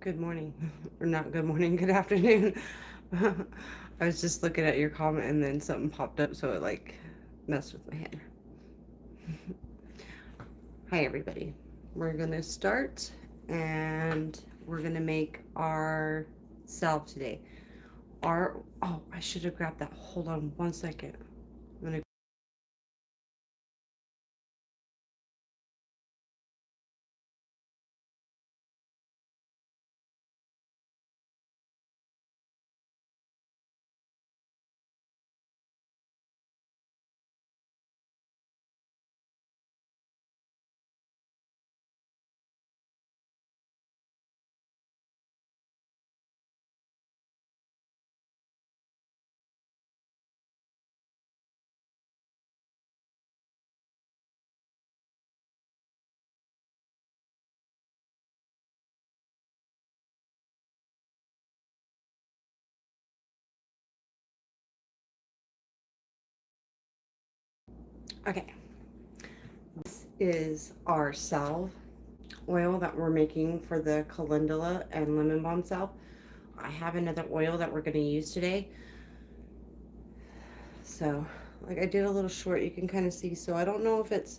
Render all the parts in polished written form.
Good morning. Or not good morning, good afternoon. I was just looking at your comment and then something popped up, so it like messed with my head. Hi, everybody. We're going to start and we're going to make our salve today. Oh, I should have grabbed that. Hold on one second. I'm going to Okay. This is our salve oil that we're making for the Calendula and lemon balm salve. I have another oil that we're going to use today. So, like, I did a little short, you can kind of see. So I don't know if it's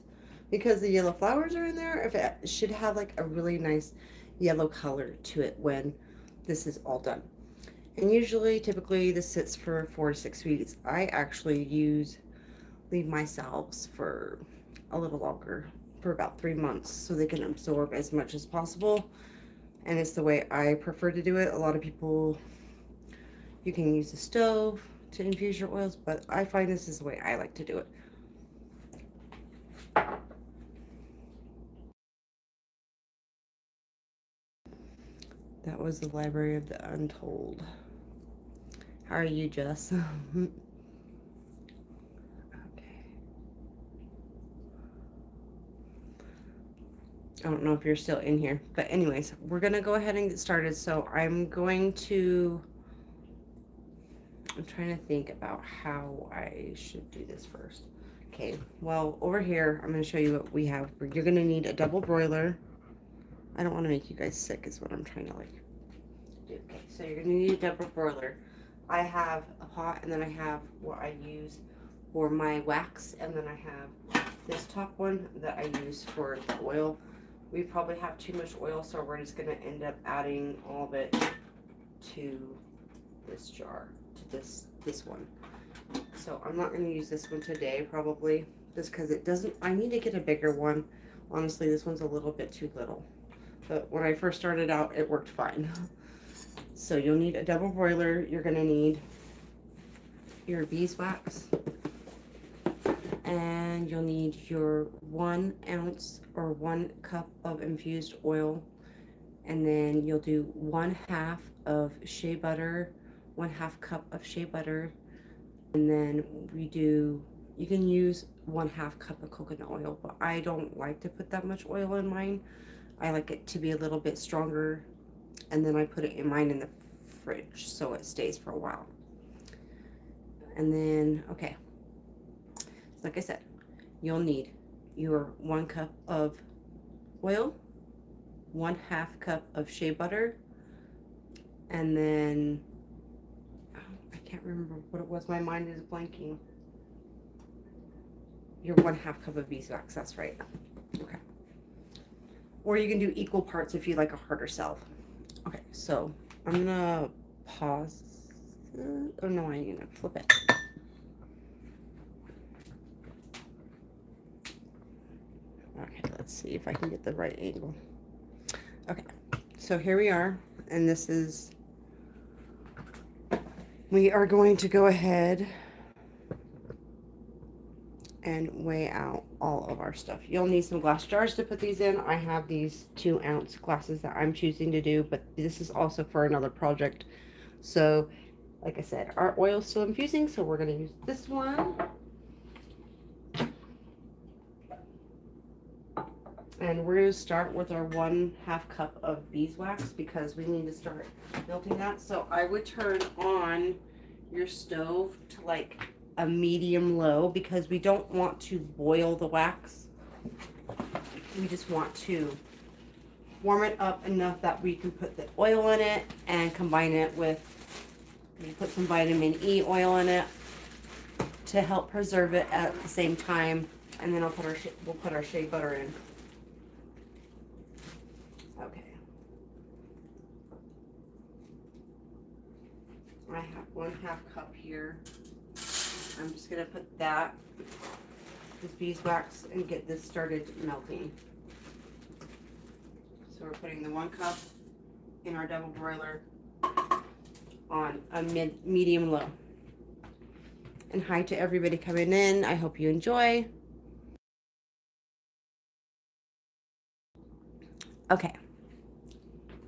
because the yellow flowers are in there, if it should have like a really nice yellow color to it when this is all done. And usually, typically, this sits for 4 to 6 weeks. I actually leave my salves for a little longer, for about 3 months, so they can absorb as much as possible. And it's the way I prefer to do it. A lot of people, you can use the stove to infuse your oils, but I find this is the way I like to do it. That was the Library of the Untold. How are you, Jess? Okay. I don't know if you're still in here, but anyways, we're gonna go ahead and get started. So I'm trying to think about how I should do this first. Okay, well, over here, I'm gonna show you what we have. You're gonna need a double broiler. I don't want to make you guys sick is what I'm trying to like do. Okay, so you're gonna need a double broiler. I have a pot, and then I have what I use for my wax, and then I have this top one that I use for the oil. We probably have too much oil, so we're just gonna end up adding all of it to this jar, to this one. So I'm not gonna use this one today, probably, just because it doesn't, I need to get a bigger one. Honestly, this one's a little bit too little. But when I first started out, it worked fine. So you'll need a double broiler. You're gonna need your beeswax, and you'll need your 1 ounce or 1 cup of infused oil, and then you'll do 1/2 of shea butter, 1/2 cup of shea butter, and then you can use 1/2 cup of coconut oil, but I don't like to put that much oil in mine. I like it to be a little bit stronger, and then I put it in mine in the fridge so it stays for a while. And then, okay, like I said, you'll need your 1 cup of oil, 1/2 cup of shea butter, and then I can't remember what it was. My mind is blanking. Your 1/2 cup of beeswax. That's right. Okay. Or you can do equal parts if you like a harder salve. Okay, so I'm gonna pause. Oh no, I'm gonna flip it. Okay, let's see if I can get the right angle. Okay, so here we are, and we are going to go ahead and weigh out all of our stuff. You'll need some glass jars to put these in. I have these 2 ounce glasses that I'm choosing to do, but this is also for another project. So, like I said, our oil's still infusing, so we're gonna use this one. And we're going to start with our 1/2 cup of beeswax because we need to start melting that. So I would turn on your stove to like a medium low because we don't want to boil the wax. We just want to warm it up enough that we can put the oil in it and combine it with, we put some vitamin E oil in it to help preserve it at the same time. And then we'll put our shea butter in. Okay. I have 1/2 cup here. I'm just gonna put that, this beeswax, and get this started melting. So we're putting the 1 cup in our double broiler on a medium low. And hi to everybody coming in. I hope you enjoy. Okay.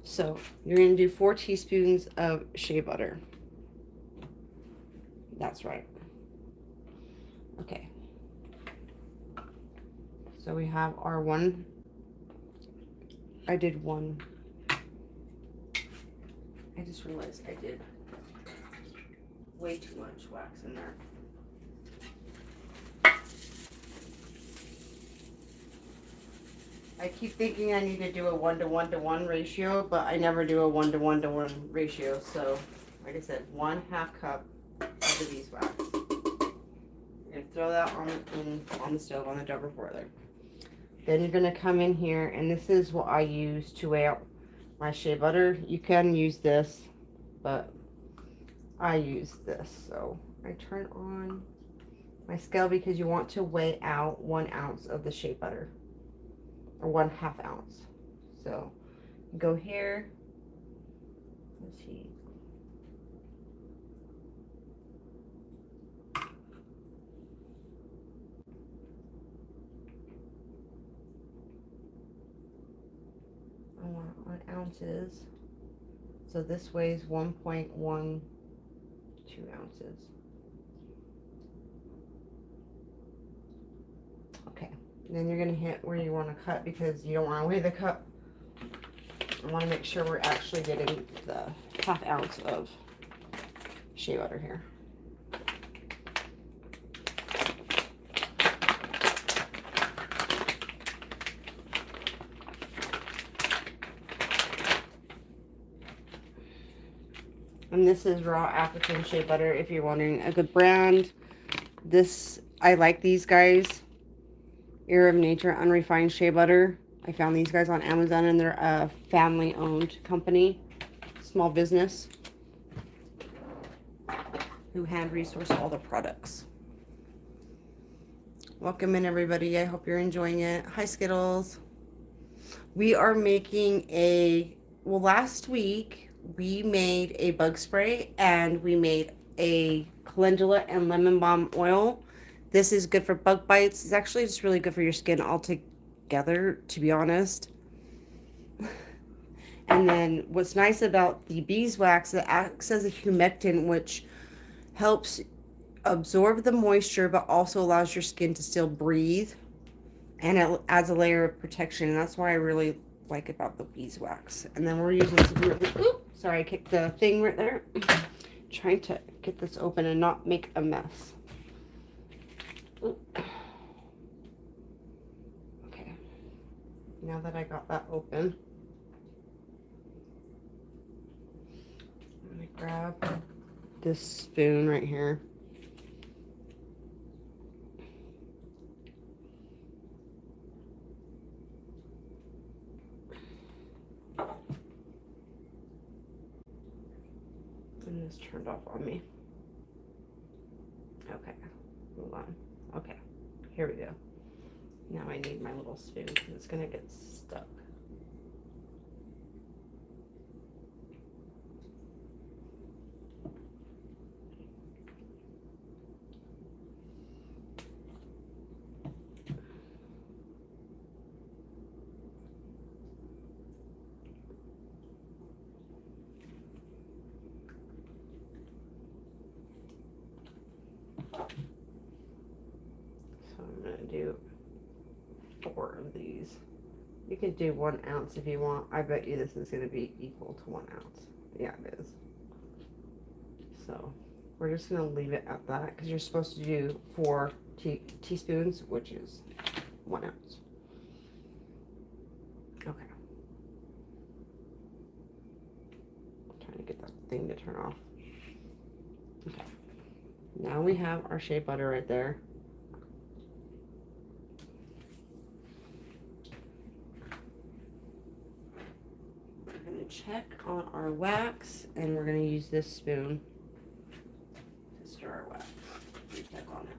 So you're gonna do 4 teaspoons of shea butter. That's right. Okay. So we have our one. I did one. I just realized I did way too much wax in there. I keep thinking I need to do a 1:1:1 ratio, but I never do a 1:1:1 ratio. So, like I said, 1/2 cup of the beeswax. You're gonna throw that on the stove on the double broiler. Then you're gonna come in here, and this is what I use to weigh out my shea butter. You can use this, but I use this. So I turn on my scale because you want to weigh out 1 ounce of the shea butter, or 1/2 ounce. So go here. Let's see. I want ounces. So this weighs 1.12 ounces. Okay. And then you're going to hit where you want to cut because you don't want to weigh the cup. I want to make sure we're actually getting the 1/2 ounce of shea butter here. And this is raw African shea butter if you're wanting a good brand. This, I like these guys. Air of Nature Unrefined Shea Butter. I found these guys on Amazon, and they're a family-owned company, small business, who hand resource all the products. Welcome in, everybody. I hope you're enjoying it. Hi, Skittles. We are making well, last week we made a bug spray, and we made a calendula and lemon balm oil. This is good for bug bites. It's actually just really good for your skin altogether, to be honest. And then what's nice about the beeswax, it acts as a humectant, which helps absorb the moisture, but also allows your skin to still breathe. And it adds a layer of protection. And that's why I really like about the beeswax. And then we're using some really, sorry, I kicked the thing right there. Trying to get this open and not make a mess. Okay, now that I got that open, I'm gonna grab this spoon right here. And this turned off on me. Okay, hold on. Okay, here we go. Now I need my little spoon because it's gonna get stuck. So I'm gonna do 4 of these. You can do 1 ounce if you want. I bet you this is gonna be equal to 1 ounce. Yeah, it is. So we're just gonna leave it at that because you're supposed to do 4 teaspoons, which is 1 ounce. Okay. turn off. Okay. Now we have our shea butter right there. We're going to check on our wax, and we're going to use this spoon to stir our wax. Check on it.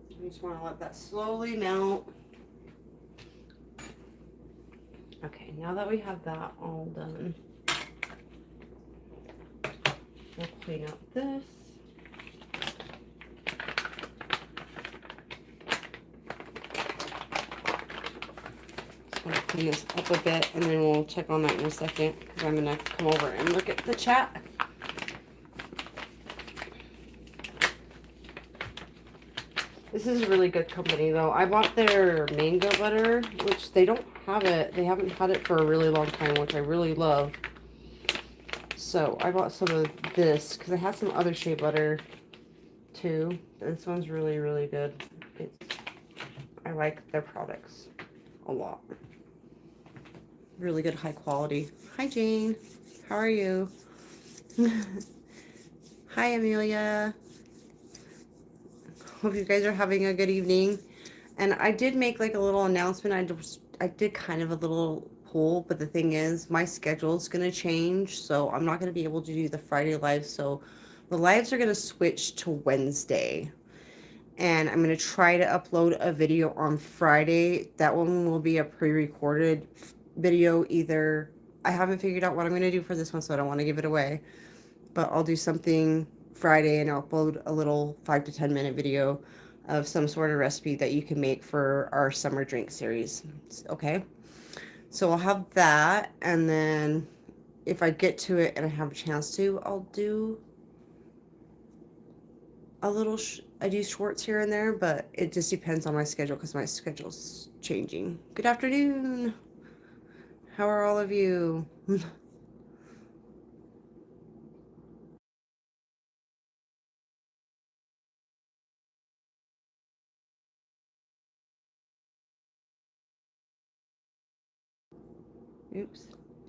You just want to let that slowly melt. Okay, now that we have that all done, we'll clean up this. Just want to clean this up a bit, and then we'll check on that in a second, because I'm going to come over and look at the chat. This is really good company, though. I bought their mango butter, which they don't have it. They haven't had it for a really long time, which I really love. So I bought some of this because I had some other shea butter too. This one's really, really good. I like their products a lot. Really good, high quality. Hi, Jane. How are you? Hi, Amelia. Hope you guys are having a good evening. And I did make like a little announcement. I did kind of a little poll, but the thing is, my schedule is going to change, so I'm not going to be able to do the Friday live. So the lives are going to switch to Wednesday, and I'm going to try to upload a video on Friday. That one will be a pre-recorded video. Either I haven't figured out what I'm going to do for this one, so I don't want to give it away, but I'll do something Friday and I'll upload a little 5 to 10 minute video of some sort of recipe that you can make for our summer drink series. Okay, so I'll have that, and then if I get to it and I have a chance to, I'll do a little I do shorts here and there, but it just depends on my schedule because my schedule's changing. Good afternoon. How are all of you?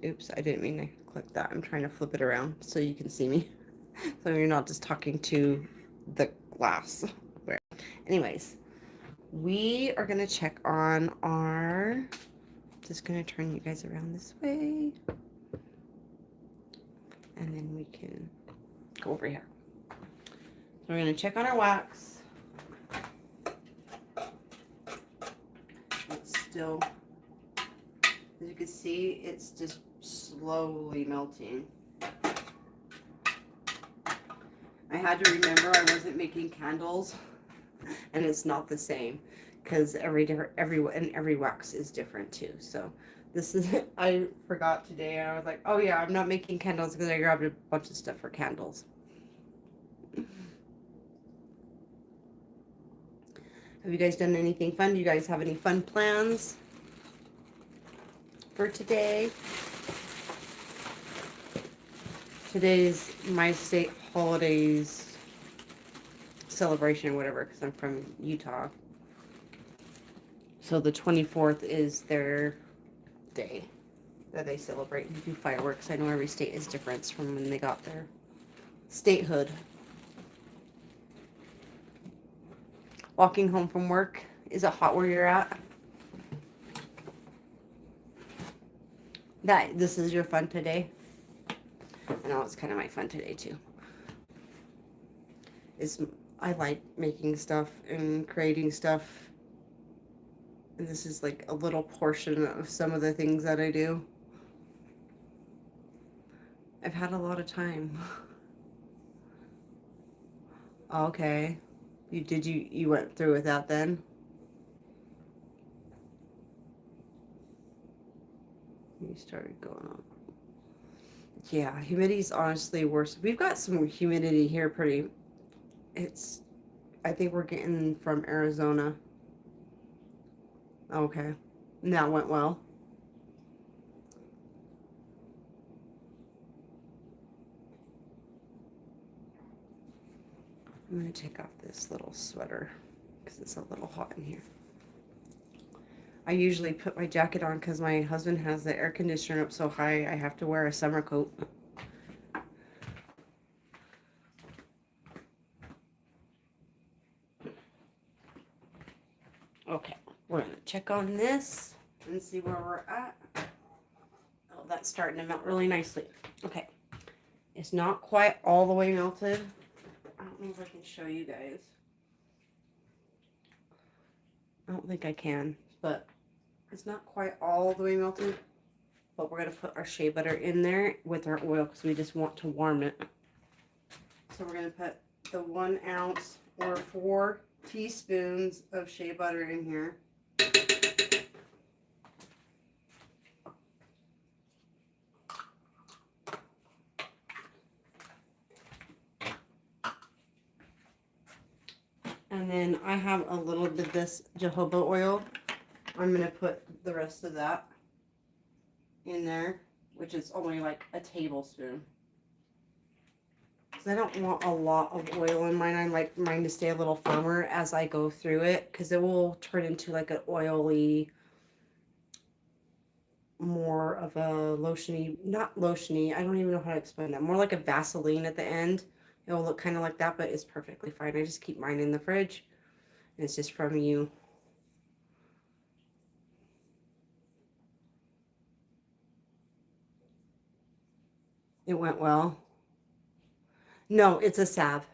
Oops, I didn't mean to click that. I'm trying to flip it around so you can see me. So you're not just talking to the glass. Anyways, we are going to check on our... Just going to turn you guys around this way. And then we can go over here. So we're going to check on our wax. It's still... As you can see, it's just slowly melting. I had to remember I wasn't making candles, and it's not the same because every wax is different too. So this is I forgot today, and I was like, oh yeah, I'm not making candles because I grabbed a bunch of stuff for candles. Have you guys done anything fun? Do you guys have any fun plans for today? Today's my state holidays celebration or whatever, because I'm from Utah. So the 24th is their day that they celebrate and do fireworks. I know every state is different from when they got their statehood. Walking home from work. Is it hot where you're at? This is your fun today? I know it's kind of my fun today too. I like making stuff and creating stuff. And this is like a little portion of some of the things that I do. I've had a lot of time. Okay. You went through with that then? You started going on. Yeah, humidity's honestly worse. We've got some humidity here I think we're getting from Arizona. Okay. And that went well. I'm going to take off this little sweater because it's a little hot in here. I usually put my jacket on because my husband has the air conditioner up so high I have to wear a summer coat. Okay, we're going to check on this and see where we're at. Oh, that's starting to melt really nicely. Okay, it's not quite all the way melted. I don't know if I can show you guys. I don't think I can, but it's not quite all the way melted. But we're going to put our shea butter in there with our oil because we just want to warm it. So we're going to put the 1 ounce or 4 teaspoons of shea butter in here. And then I have a little bit of this jojoba oil. I'm going to put the rest of that in there, which is only like a tablespoon. Because I don't want a lot of oil in mine. I like mine to stay a little firmer as I go through it, because it will turn into like an oily, more of a lotiony, not lotiony, I don't even know how to explain that, more like a Vaseline at the end. It will look kind of like that, but it's perfectly fine. I just keep mine in the fridge, and it's just from you. It went well. No, it's a salve.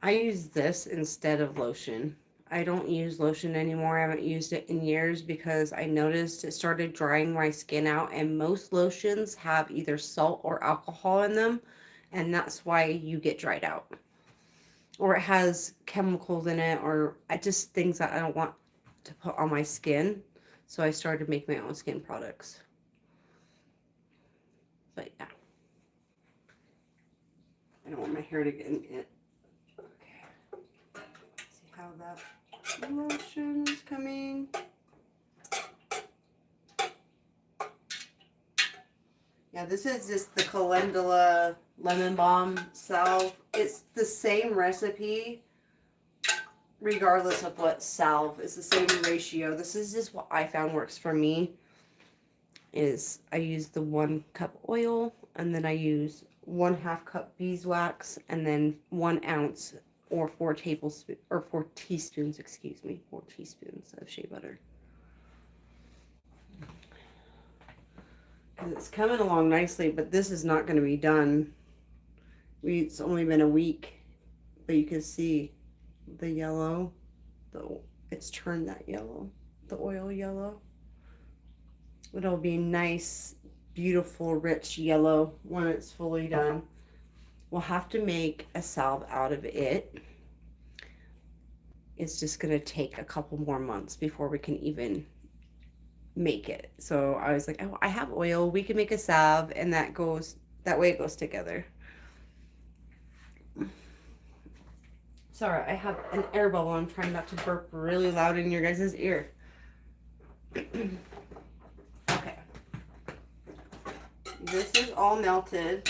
I use this instead of lotion. I don't use lotion anymore. I haven't used it in years because I noticed it started drying my skin out, and most lotions have either salt or alcohol in them, and that's why you get dried out. Or it has chemicals in it, or just things that I don't want to put on my skin. So I started to make my own skin products. But yeah. I don't want my hair to get in it. Okay. See how that lotion is coming. Yeah, this is just the Calendula-Lemon Balm Salve. It's the same recipe regardless of what salve. It's the same ratio. This is just what I found works for me. Is I use the 1 cup oil, and then I use 1/2 cup beeswax, and then 1 ounce or 4 tablespoons or 4 teaspoons, excuse me, 4 teaspoons of shea butter. And it's coming along nicely, but this is not going to be done. It's only been a week, but you can see the yellow. It's turned that yellow, the oil yellow. It'll be nice, beautiful, rich yellow when it's fully done. We'll have to make a salve out of it. It's just going to take a couple more months before we can even make it. So I was like, oh, I have oil. We can make a salve, and that way it goes together. Sorry, I have an air bubble. I'm trying not to burp really loud in your guys' ear. Okay. This is all melted.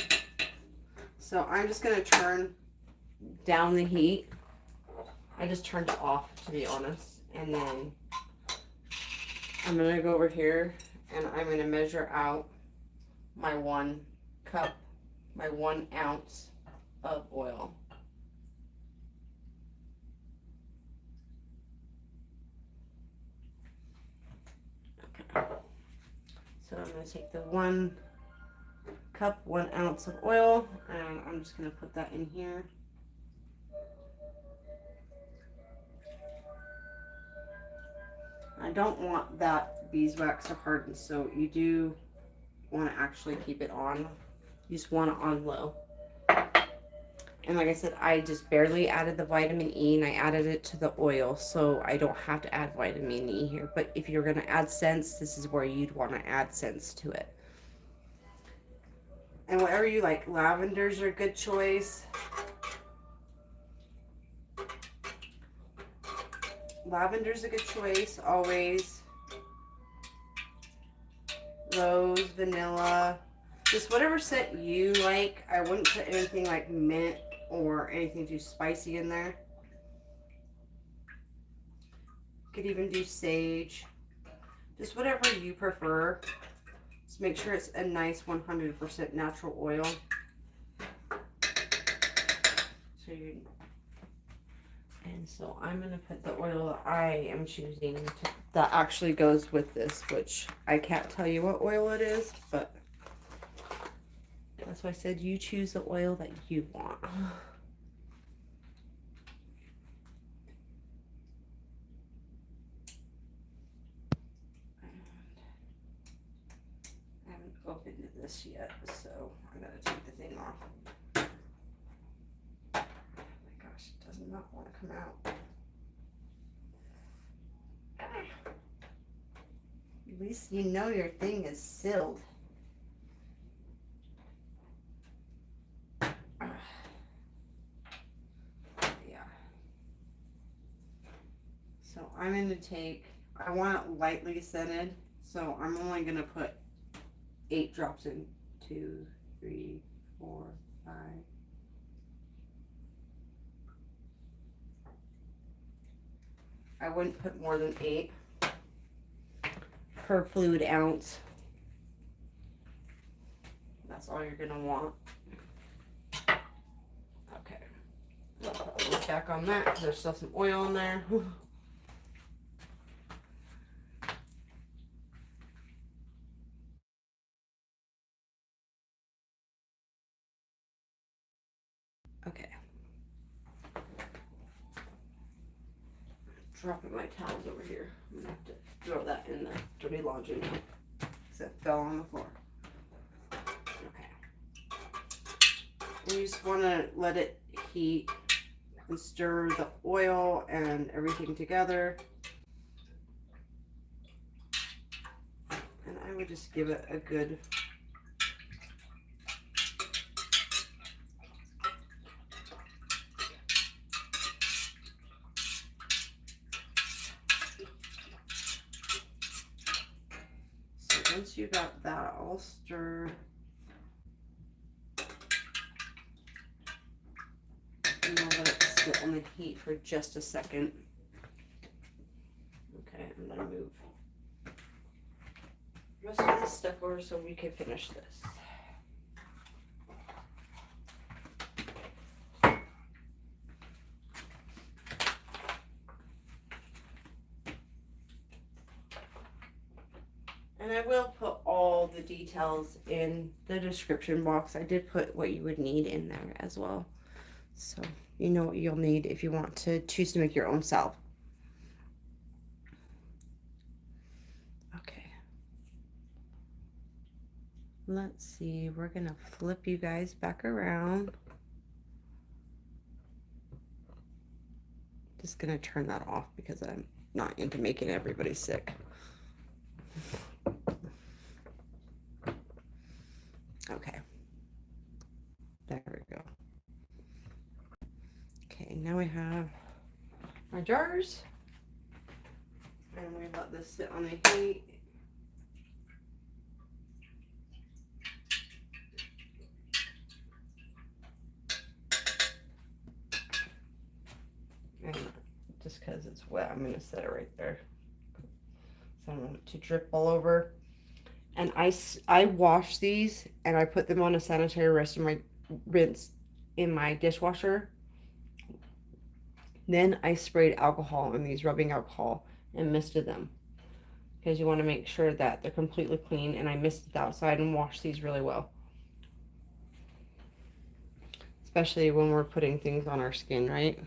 So I'm just going to turn down the heat. I just turned it off, to be honest. And then I'm going to go over here, and I'm going to measure out my 1 cup, my 1 ounce of oil. Okay. So I'm going to take the 1 cup, 1 ounce of oil, and I'm just going to put that in here. I don't want that beeswax to harden, so you do want to actually keep it on. You just want it on low. And like I said, I just barely added the vitamin E, and I added it to the oil, so I don't have to add vitamin E here. But if you're going to add scents, this is where you'd want to add scents to it. And whatever you like, lavenders are a good choice. Lavender's a good choice, always. Rose, vanilla, just whatever scent you like. I wouldn't put anything like mint or anything too spicy in there. Could even do sage. Just whatever you prefer. Just make sure it's a nice 100% natural oil. So I'm going to put the oil that I am choosing that actually goes with this, which I can't tell you what oil it is, but that's why I said you choose the oil that you want. I haven't opened this yet, so I gotta take the thing off. Oh my gosh, it does not want to come out. At least you know your thing is sealed. Yeah. So I'm going to take, I want it lightly scented, so I'm only going to put 8 drops in. 2, 3, 4, 5. I wouldn't put more than 8 per fluid ounce. That's all you're gonna want. Okay. Look back on that because there's still some oil in there. Okay. Dropping my towels over here. I'm gonna have to throw that in the dirty laundry now because it fell on the floor. Okay. And you just want to let it heat and stir the oil and everything together. And I would just give it a good once you got that all stirred, and I'll let it sit on the heat for just a second. Okay, I'm gonna move the rest of this stuff over so we can finish this. And I will put all the details in the description box. I did put what you would need in there as well. So you know what you'll need if you want to choose to make your own salve. Okay. Let's see, we're gonna flip you guys back around. Just gonna turn that off because I'm not into making everybody sick. Okay. There we go. Okay, now we have our jars. And we let this sit on the heat. And just because it's wet, I'm going to set it right there. So I don't want it to drip all over. And I wash these and I put them on a sanitary rest in my rinse in my dishwasher. Then I sprayed alcohol in these, rubbing alcohol, and misted them. Because you want to make sure that they're completely clean, and I misted outside and washed these really well. Especially when we're putting things on our skin, right?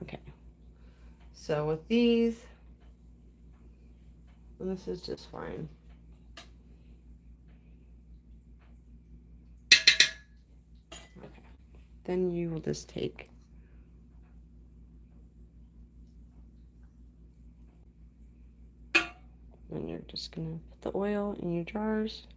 Okay. So with these, and this is just fine. Okay. Then you will just take and you're just gonna put the oil in your jars.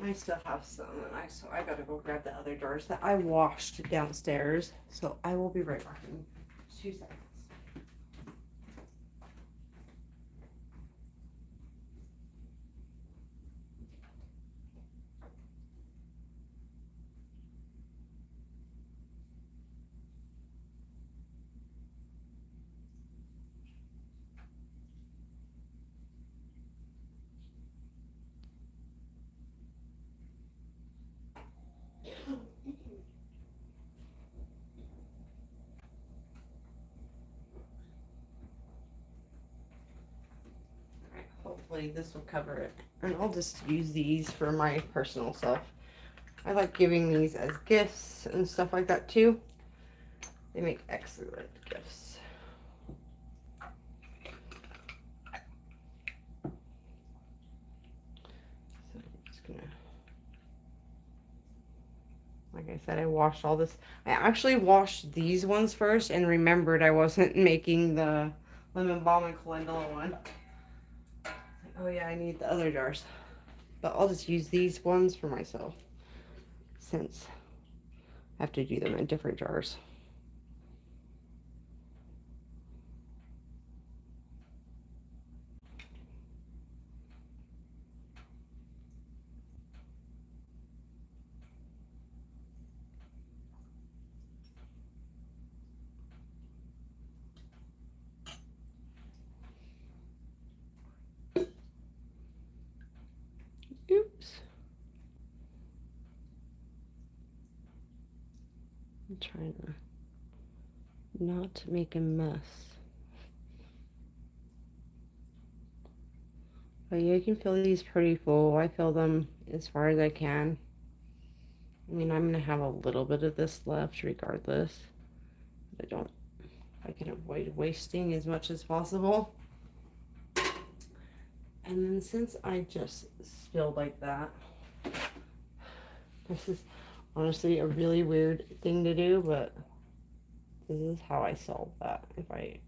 I still have some, and so I gotta go grab the other jars that I washed downstairs. So I will be right back in 2 seconds. Alright, hopefully this will cover it. And I'll just use these for my personal self. I like giving these as gifts and stuff like that too. They make excellent gifts. So I'm just gonna, like I said, I washed all this. I actually washed these ones first and remembered I wasn't making the lemon balm and calendula one. Oh yeah, I need the other jars. But I'll just use these ones for myself since I have to do them in different jars. Oops. I'm trying to not make a mess. But yeah, you can fill these pretty full. I fill them as far as I can. I mean, I'm going to have a little bit of this left regardless. I can avoid wasting as much as possible. And then since I just spilled like that, this is honestly a really weird thing to do, but this is how I solve that. If I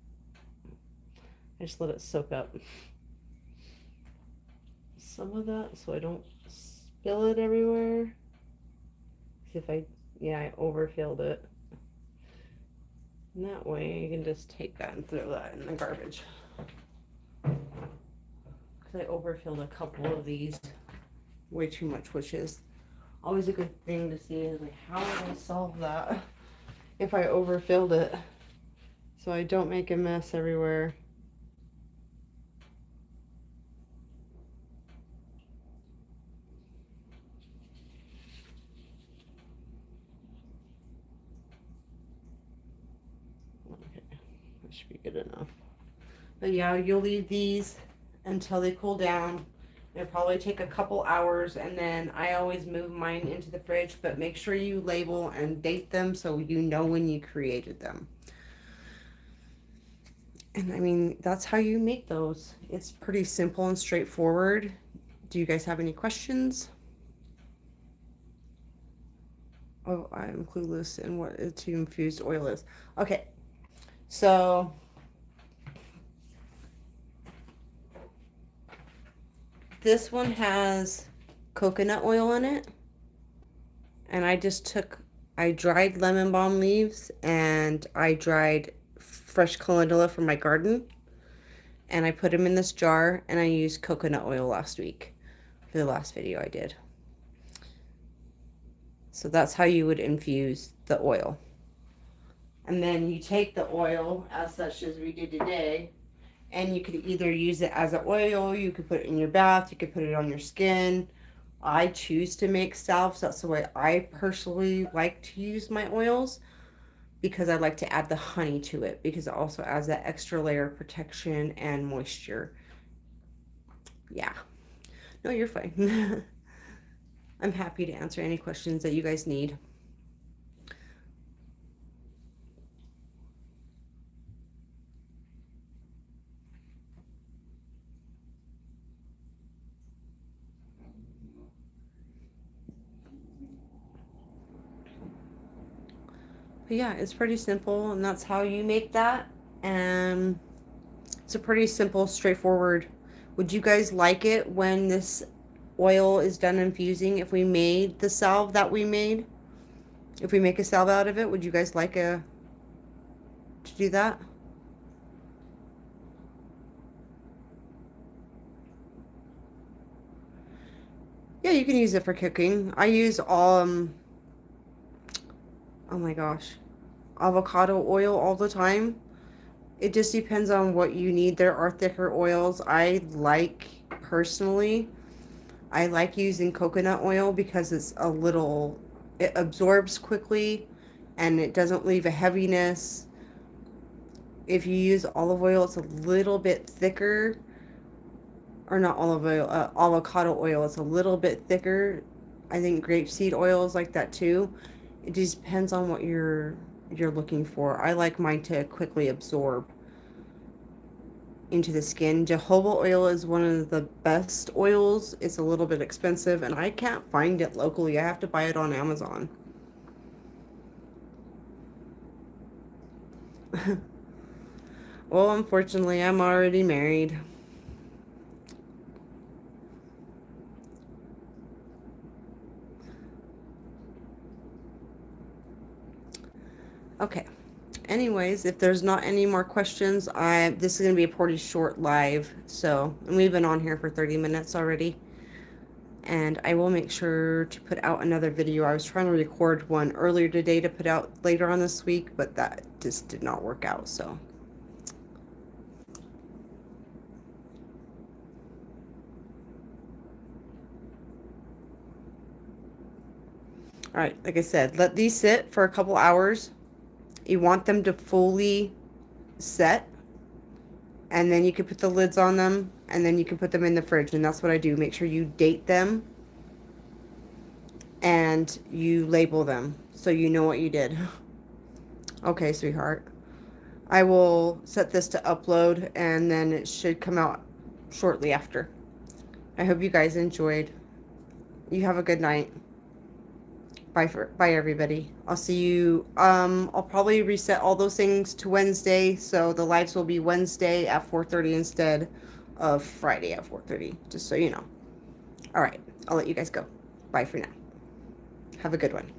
just let it soak up some of that so I don't spill it everywhere. If I overfilled it. And that way you can just take that and throw that in the garbage. Because I overfilled a couple of these way too much, which is always a good thing to see, is like, how do I solve that if I overfilled it so I don't make a mess everywhere. Okay, that should be good enough. But yeah, you'll leave these until they cool down. It'll probably take a couple hours, and then I always move mine into the fridge, but make sure you label and date them so you know when you created them. And I mean, that's how you make those. It's pretty simple and straightforward. Do you guys have any questions? Oh, I'm clueless in what a infused oil is. Okay, so this one has coconut oil in it. And I dried lemon balm leaves and I dried fresh calendula from my garden. And I put them in this jar, and I used coconut oil last week for the last video I did. So that's how you would infuse the oil. And then you take the oil as such as we did today, and you could either use it as an oil, you could put it in your bath, you could put it on your skin. I choose to make salves. That's the way I personally like to use my oils, because I like to add the honey to it, because it also adds that extra layer of protection and moisture. Yeah. No, you're fine. I'm happy to answer any questions that you guys need. But yeah, it's pretty simple, and that's how you make that. And it's a pretty simple, straightforward. Would you guys like it when this oil is done infusing, if we made the salve that we made, if we make a salve out of it, would you guys like to do that? Yeah, you can use it for cooking. I use oh my gosh, avocado oil all the time. It just depends on what you need. There are thicker oils. Personally, I like using coconut oil because it absorbs quickly and it doesn't leave a heaviness. If you use olive oil, it's a little bit thicker, or not olive oil, avocado oil, it's a little bit thicker. I think grapeseed oil is like that too. It just depends on what you're looking for. I like mine to quickly absorb into the skin. Jojoba oil is one of the best oils. It's a little bit expensive and I can't find it locally. I have to buy it on Amazon. Well, unfortunately, I'm already married. Okay. Anyways, if there's not any more questions, this is going to be a pretty short live. And we've been on here for 30 minutes already. And I will make sure to put out another video. I was trying to record one earlier today to put out later on this week, but that just did not work out, so. All right, like I said, let these sit for a couple hours. You want them to fully set, and then you can put the lids on them, and then you can put them in the fridge, and that's what I do. Make sure you date them and you label them so you know what you did. Okay, sweetheart. I will set this to upload, and then it should come out shortly after. I hope you guys enjoyed. You have a good night. Bye everybody. I'll see you. I'll probably reset all those things to Wednesday, so the lives will be Wednesday at 4:30 instead of Friday at 4:30, just so you know. All right, I'll let you guys go. Bye for now. Have a good one.